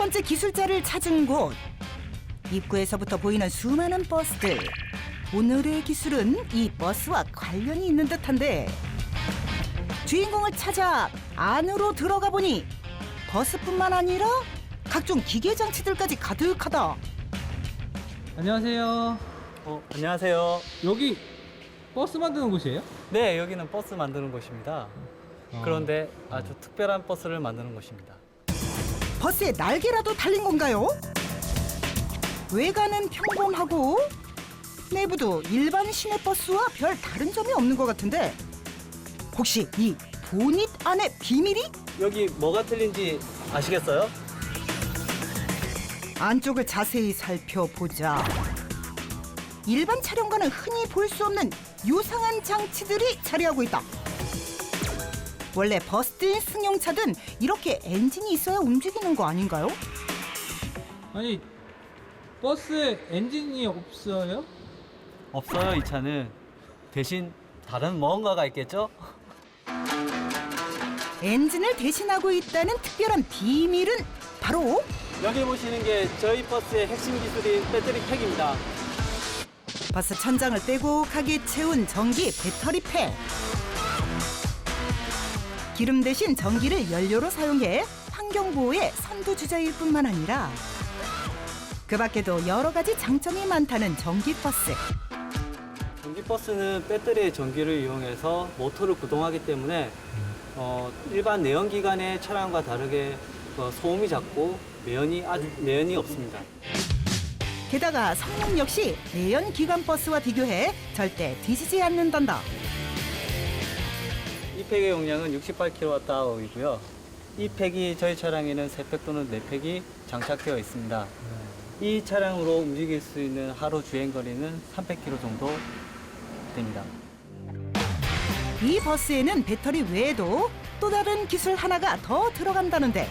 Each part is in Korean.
번째 기술자를 찾은 곳. 입구에서부터 보이는 수많은 버스들. 오늘의 기술은 이 버스와 관련이 있는 듯한데 주인공을 찾아 안으로 들어가 보니 버스뿐만 아니라 각종 기계 장치들까지 가득하다. 안녕하세요. 안녕하세요. 여기 버스 만드는 곳이에요? 네, 여기는 버스 만드는 곳입니다. 그런데 아주 특별한 버스를 만드는 곳입니다. 버스에 날개라도 달린 건가요? 외관은 평범하고 내부도 일반 시내버스와 별 다른 점이 없는 것 같은데 혹시 이 보닛 안에 비밀이? 여기 뭐가 틀린지 아시겠어요? 안쪽을 자세히 살펴보자. 일반 차량과는 흔히 볼 수 없는 요상한 장치들이 자리하고 있다. 원래 버스든 승용차든 이렇게 엔진이 있어야 움직이는 거 아닌가요? 아니, 버스에 엔진이 없어요? 없어요, 이 차는. 대신 다른 뭔가가 있겠죠? 엔진을 대신하고 있다는 특별한 비밀은 바로 여기 보시는 게 저희 버스의 핵심 기술인 배터리 팩입니다. 버스 천장을 빼곡하게 채운 전기 배터리 팩. 기름 대신 전기를 연료로 사용해 환경보호의 선두주자일 뿐만 아니라 그 밖에도 여러 가지 장점이 많다는 전기버스. 전기버스는 배터리의 전기를 이용해서 모터를 구동하기 때문에 일반 내연기관의 차량과 다르게 소음이 작고 매연이 없습니다. 게다가 성능 역시 내연 기관 버스와 비교해 절대 뒤지지 않는단다. 이 팩의 용량은 68kWh이고요. 이 팩이 저희 차량에는 3팩 또는 4팩이 장착되어 있습니다. 이 차량으로 움직일 수 있는 하루 주행 거리는 300km 정도 됩니다. 이 버스에는 배터리 외에도 또 다른 기술 하나가 더 들어간다는데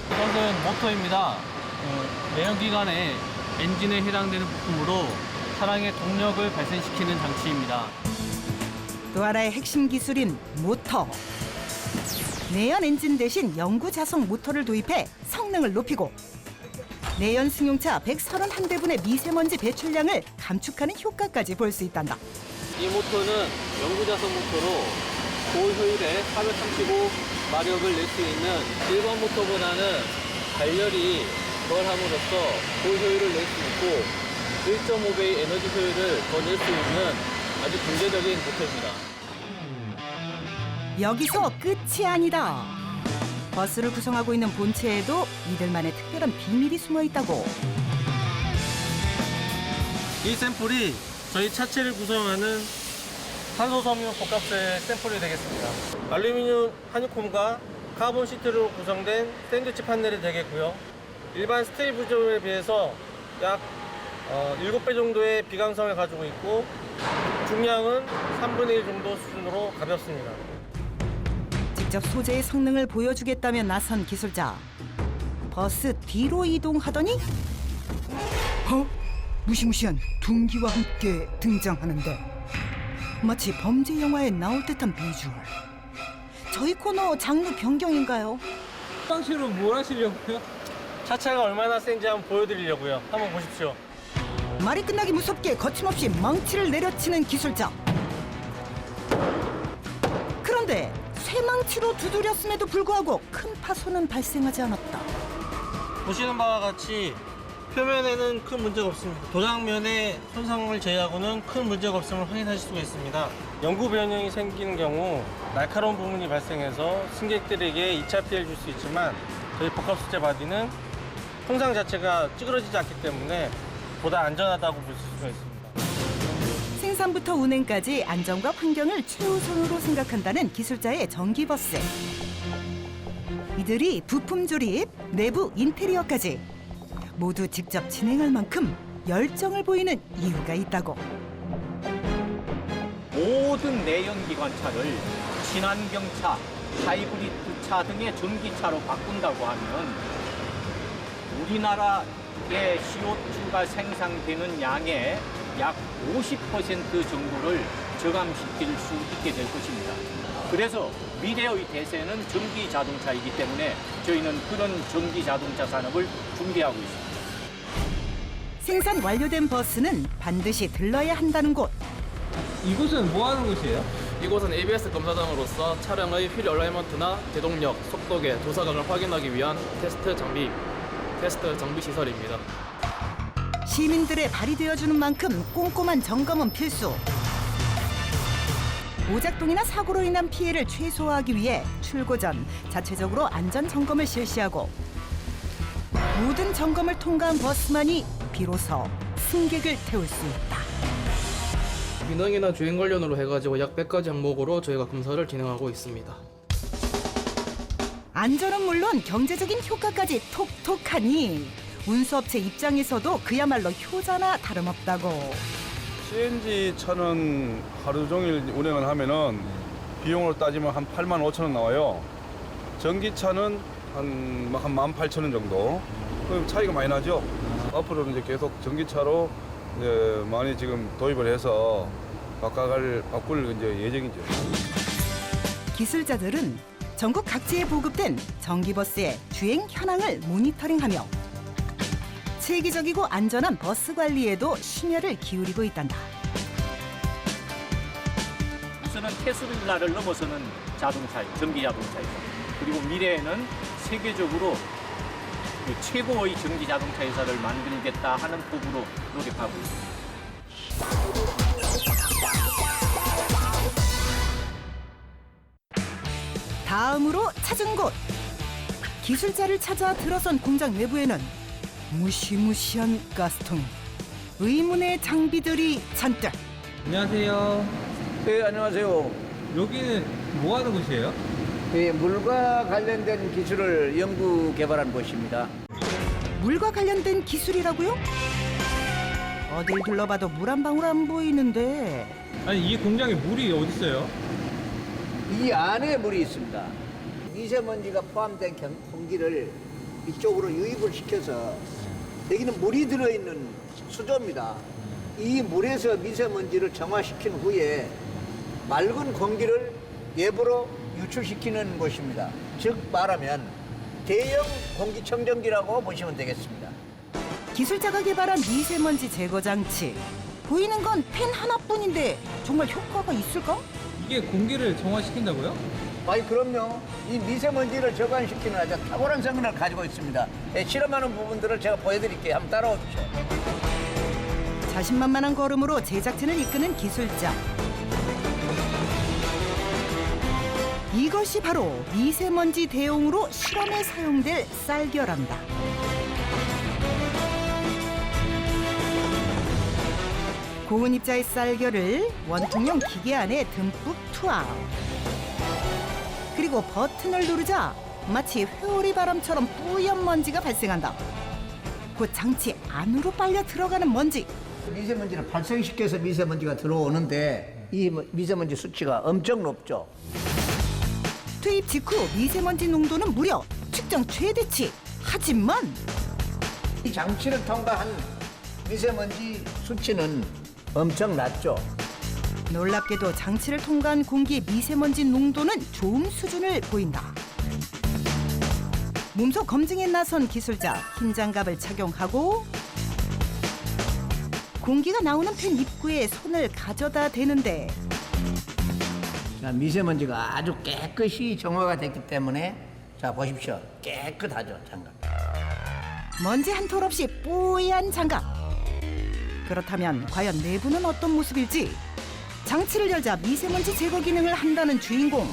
이것은 모터입니다. 내연기관의 엔진에 해당되는 부품으로 차량의 동력을 발생시키는 장치입니다. 또 하나의 핵심 기술인 모터. 내연 엔진 대신 영구자석 모터를 도입해 성능을 높이고 내연 승용차 131대분의 미세먼지 배출량을 감축하는 효과까지 볼 수 있단다. 이 모터는 영구자석 모터로 고효율의 435마력을 낼 수 있는 일반 모터보다는 발열이 덜함으로써 고효율을 낼 수 있고 1.5배의 에너지 효율을 더 낼 수 있는 아주 경제적인 모터입니다. 여기서 끝이 아니다. 버스를 구성하고 있는 본체에도 이들만의 특별한 비밀이 숨어 있다고. 이 샘플이 저희 차체를 구성하는 탄소섬유 복합재 샘플이 되겠습니다. 알루미늄 하니콤과 카본 시트로 구성된 샌드위치 판넬이 되겠고요. 일반 스테일 부조에 비해서 약 7배 정도의 비강성을 가지고 있고 중량은 3분의 1 정도 수준으로 가볍습니다. 직접 소재의 성능을 보여주겠다며 나선 기술자. 버스 뒤로 이동하더니 무시무시한 둥기와 함께 등장하는데 마치 범죄 영화에 나올 듯한 비주얼. 저희 코너 장르 변경인가요? 빵치로 뭘 하시려고요? 차체가 얼마나 센지 한번 보여드리려고요. 한번 보십시오. 말이 끝나기 무섭게 거침없이 망치를 내려치는 기술자. 그런데 쇠망치로 두드렸음에도 불구하고 큰 파손은 발생하지 않았다. 보시는 바와 같이 표면에는 큰 문제가 없습니다. 도장면의 손상을 제외하고는 큰 문제가 없음을 확인하실 수가 있습니다. 영구 변형이 생기는 경우 날카로운 부분이 발생해서 승객들에게 2차 피해를 줄 수 있지만 저희 복합소재 바디는 통상 자체가 찌그러지지 않기 때문에 보다 안전하다고 볼 수가 있습니다. 생산부터 운행까지 안전과 환경을 최우선으로 생각한다는 기술자의 전기버스. 이들이 부품 조립, 내부 인테리어까지 모두 직접 진행할 만큼 열정을 보이는 이유가 있다고. 모든 내연기관차를 친환경차, 하이브리드차 등의 전기차로 바꾼다고 하면 우리나라의 CO2가 생산되는 양의 약 50% 정도를 저감시킬 수 있게 될 것입니다. 그래서 미래의 대세는 전기 자동차이기 때문에 저희는 그런 전기 자동차 산업을 준비하고 있습니다. 생산 완료된 버스는 반드시 들러야 한다는 곳. 이곳은 뭐 하는 곳이에요? 이곳은 ABS 검사장으로서 차량의 휠 얼라이먼트나 제동력, 속도계, 조사각을 확인하기 위한 테스트 정비 시설입니다. 시민들의 발이 되어주는 만큼 꼼꼼한 점검은 필수. 오작동이나 사고로 인한 피해를 최소화하기 위해 출고 전 자체적으로 안전 점검을 실시하고 모든 점검을 통과한 버스만이 비로소 승객을 태울 수 있다. 민원이나 주행 관련으로 해가지고 약 100가지 항목으로 저희가 검사를 진행하고 있습니다. 안전은 물론 경제적인 효과까지 톡톡하니 운수업체 입장에서도 그야말로 효자나 다름없다고. CNG 차는 하루 종일 운행을 하면은 비용으로 따지면 한 8만 5천 원 나와요. 전기차는 한 18,000원 정도. 그럼 차이가 많이 나죠. 앞으로는 이제 계속 전기차로 이제 많이 지금 도입을 해서 바꿀 이제 예정이죠. 기술자들은 전국 각지에 보급된 전기버스의 주행 현황을 모니터링하며 체계적이고 안전한 버스 관리에도 심혈을 기울이고 있단다. 우선은 테슬라를 넘어서는 자동차, 전기 자동차이고 그리고 미래에는 세계적으로 그 최고의 전기 자동차 회사를 만들겠다 하는 포부로 노력하고 있습니다. 다음으로 찾은 곳. 기술자를 찾아 들어선 공장 내부에는 무시무시한 가스통, 의문의 장비들이 잔뜩. 안녕하세요. 네, 안녕하세요. 여기는 뭐 하는 곳이에요? 네, 물과 관련된 기술을 연구 개발한 곳입니다. 물과 관련된 기술이라고요? 어딜 둘러봐도 물 한 방울 안 보이는데. 아니 이 공장에 물이 어디 있어요? 이 안에 물이 있습니다. 미세먼지가 포함된 공기를 이쪽으로 유입을 시켜서 여기는 물이 들어있는 수조입니다. 이 물에서 미세먼지를 정화시킨 후에 맑은 공기를 외부로 유출시키는 곳입니다. 즉 말하면 대형 공기청정기라고 보시면 되겠습니다. 기술자가 개발한 미세먼지 제거 장치. 보이는 건 펜 하나뿐인데 정말 효과가 있을까? 이게 공기를 정화시킨다고요? 아니 그럼요. 이 미세먼지를 저감시키는 아주 탁월한 성능을 가지고 있습니다. 실험하는 부분들을 제가 보여드릴게요. 한번 따라와 주세요. 자신만만한 걸음으로 제작진을 이끄는 기술자. 이것이 바로 미세먼지 대용으로 실험에 사용될 쌀결합니다. 고온 입자의 쌀결을 원통형 기계 안에 듬뿍 투하. 그리고 버튼을 누르자 마치 회오리 바람처럼 뿌연 먼지가 발생한다. 곧 장치 안으로 빨려 들어가는 먼지. 미세먼지를 발생시켜서 미세먼지가 들어오는데 이 미세먼지 수치가 엄청 높죠. 투입 직후 미세먼지 농도는 무려 측정 최대치. 하지만 이 장치를 통과한 미세먼지 수치는 엄청 낮죠. 놀랍게도 장치를 통과한 공기의 미세먼지 농도는 좋은 수준을 보인다. 몸소 검증에 나선 기술자, 흰 장갑을 착용하고 공기가 나오는 팬 입구에 손을 가져다 대는데 자, 미세먼지가 아주 깨끗이 정화가 됐기 때문에 자 보십시오. 깨끗하죠 장갑. 먼지 한 톨 없이 뽀얀 장갑. 그렇다면 과연 내부는 어떤 모습일지. 장치를 열자 미세먼지 제거 기능을 한다는 주인공.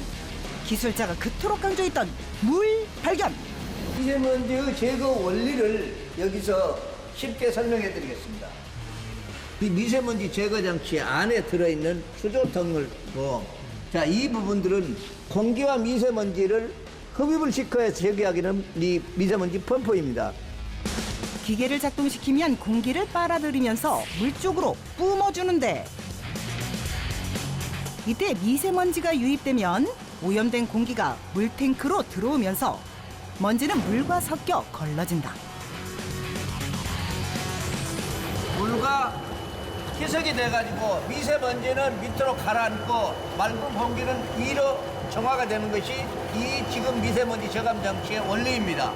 기술자가 그토록 강조했던 물 발견. 미세먼지의 제거 원리를 여기서 쉽게 설명해 드리겠습니다. 이 미세먼지 제거 장치 안에 들어있는 수조등을 자, 이 부분들은 공기와 미세먼지를 흡입을 시켜서 제거하기는 이 미세먼지 펌프입니다. 기계를 작동시키면 공기를 빨아들이면서 물 쪽으로 뿜어주는데 이때 미세먼지가 유입되면 오염된 공기가 물탱크로 들어오면서 먼지는 물과 섞여 걸러진다. 물과 희석이 돼가지고 미세먼지는 밑으로 가라앉고 맑은 공기는 위로 정화가 되는 것이 이 지금 미세먼지 저감 장치의 원리입니다.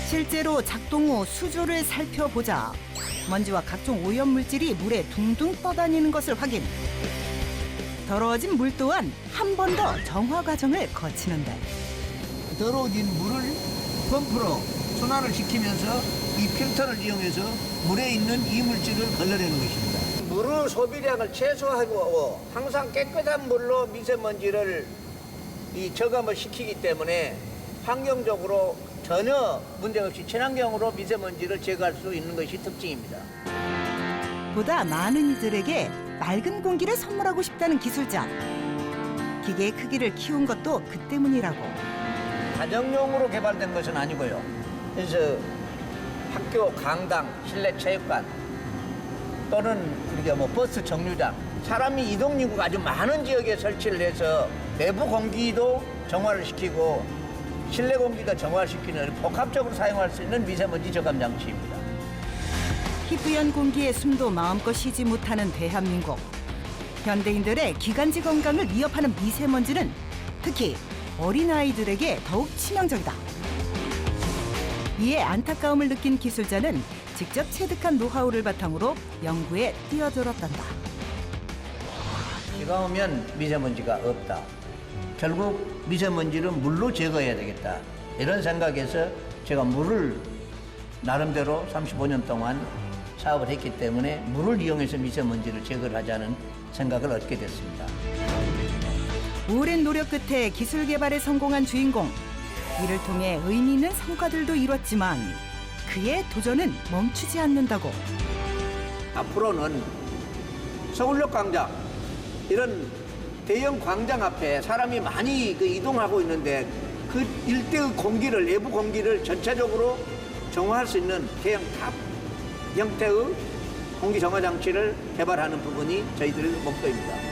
실제로 작동 후 수조를 살펴보자 먼지와 각종 오염물질이 물에 둥둥 떠다니는 것을 확인. 더러워진 물 또한 한 번 더 정화 과정을 거치는데 더러워진 물을 펌프로 순환을 시키면서 이 필터를 이용해서 물에 있는 이물질을 걸러내는 것입니다. 물의 소비량을 최소화하고 항상 깨끗한 물로 미세먼지를 저감을 시키기 때문에 환경적으로 전혀 문제없이 친환경으로 미세먼지를 제거할 수 있는 것이 특징입니다. 보다 많은 이들에게 맑은 공기를 선물하고 싶다는 기술자. 기계의 크기를 키운 것도 그 때문이라고. 가정용으로 개발된 것은 아니고요. 그래서 학교 강당, 실내 체육관 또는 우리가 버스 정류장, 사람이 이동 인구가 아주 많은 지역에 설치를 해서 내부 공기도 정화를 시키고 실내 공기도 정화시키는 복합적으로 사용할 수 있는 미세먼지 저감 장치입니다. 희뿌연 공기에 숨도 마음껏 쉬지 못하는 대한민국. 현대인들의 기관지 건강을 위협하는 미세먼지는 특히 어린아이들에게 더욱 치명적이다. 이에 안타까움을 느낀 기술자는 직접 체득한 노하우를 바탕으로 연구에 뛰어들었단다. 비가 오면 미세먼지가 없다. 결국 미세먼지를 물로 제거해야 되겠다. 이런 생각에서 제가 물을 나름대로 35년 동안 사업을 했기 때문에 물을 이용해서 미세먼지를 제거를 하자는 생각을 얻게 됐습니다. 오랜 노력 끝에 기술 개발에 성공한 주인공. 이를 통해 의미 있는 성과들도 이뤘지만 그의 도전은 멈추지 않는다고. 앞으로는 서울역 광장 이런 대형 광장 앞에 사람이 많이 이동하고 있는데 그 일대의 공기를 내부 공기를 전체적으로 정화할 수 있는 대형 탑 형태의 공기 정화 장치를 개발하는 부분이 저희들의 목표입니다.